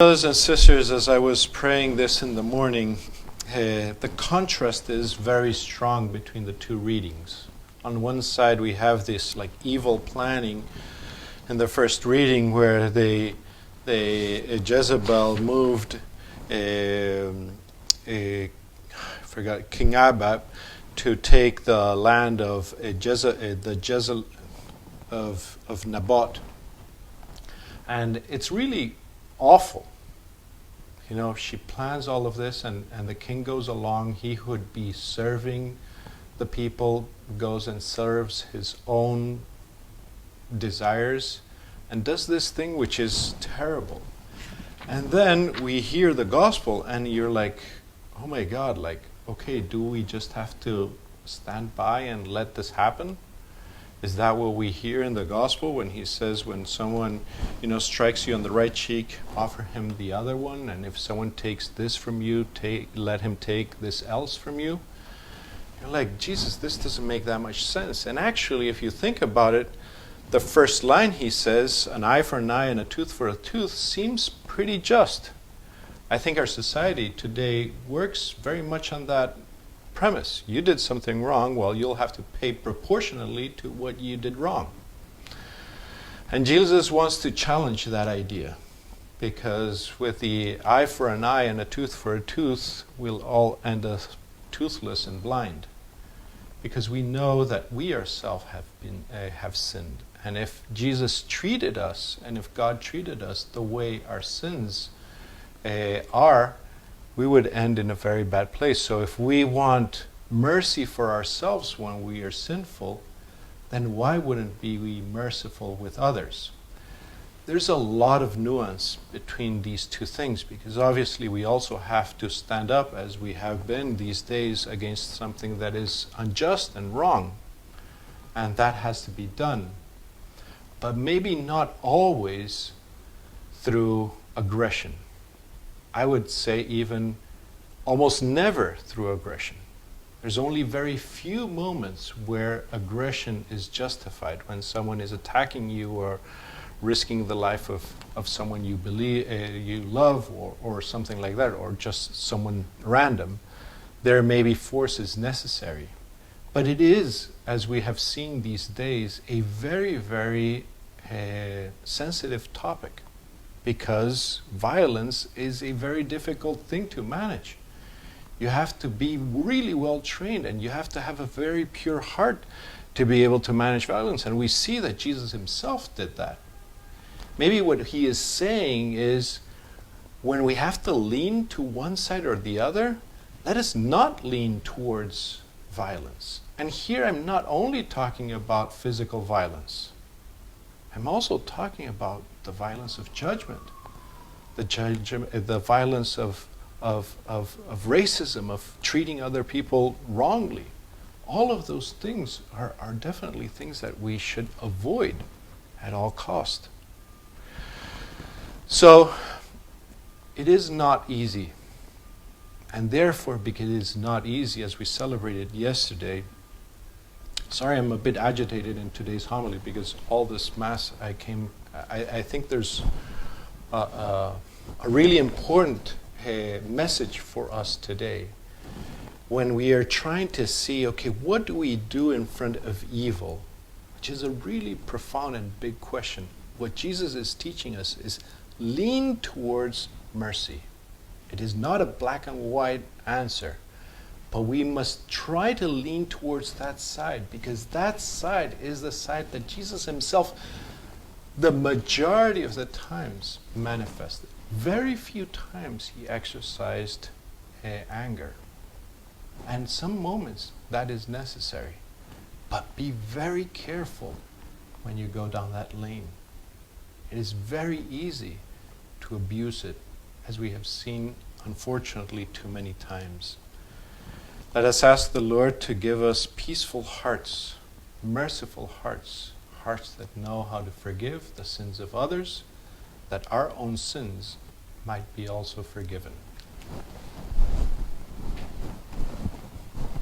Brothers and sisters, as I was praying this in the morning, the contrast is very strong between the two readings. On one side, we have this like evil planning in the first reading, where Jezebel moved King Ahab to take the land of of Naboth, and it's really awful. You know, she plans all of this, and the king goes along. He who would be serving the people goes and serves his own desires and does this thing which is terrible. And then we hear the gospel, and you're like, oh my God, like, okay, do we just have to stand by and let this happen? Is that what we hear in the gospel when he says, when someone, strikes you on the right cheek, offer him the other one, and if someone takes this from you, let him take this else from you? You're like, Jesus, this doesn't make that much sense. And actually, if you think about it, the first line he says, an eye for an eye and a tooth for a tooth, seems pretty just. I think our society today works very much on that premise. You did something wrong, well, you'll have to pay proportionally to what you did wrong. And Jesus wants to challenge that idea, because with the eye for an eye and a tooth for a tooth, we'll all end up toothless and blind, because we know that we ourselves have sinned. And if Jesus treated us, and if God treated us the way our sins are, we would end in a very bad place. So if we want mercy for ourselves when we are sinful, then why wouldn't we be merciful with others? There's a lot of nuance between these two things, because obviously we also have to stand up, as we have been these days, against something that is unjust and wrong. And that has to be done. But maybe not always through aggression. I would say even almost never through aggression. There's only very few moments where aggression is justified, when someone is attacking you or risking the life of someone you believe you love, or something like that, or just someone random. There may be force is necessary. But it is, as we have seen these days, a very, very sensitive topic, because violence is a very difficult thing to manage. You have to be really well trained, and you have to have a very pure heart to be able to manage violence. And we see that Jesus himself did that. Maybe what he is saying is, when we have to lean to one side or the other, let us not lean towards violence. And here I'm not only talking about physical violence. I'm also talking about the violence of judgment, the violence of racism, of treating other people wrongly. All of those things are definitely things that we should avoid at all cost. So, it is not easy. And therefore, because it is not easy, as we celebrated yesterday, sorry, I'm a bit agitated in today's homily, because all this Mass I think there's a really important message for us today, when we are trying to see, okay, what do we do in front of evil? Which is a really profound and big question. What Jesus is teaching us is lean towards mercy. It is not a black and white answer. But we must try to lean towards that side, because that side is the side that Jesus himself, the majority of the times, manifested. Very few times he exercised anger. And some moments that is necessary. But be very careful when you go down that lane. It is very easy to abuse it, as we have seen, unfortunately, too many times. Let us ask the Lord to give us peaceful hearts, merciful hearts, hearts that know how to forgive the sins of others, that our own sins might be also forgiven.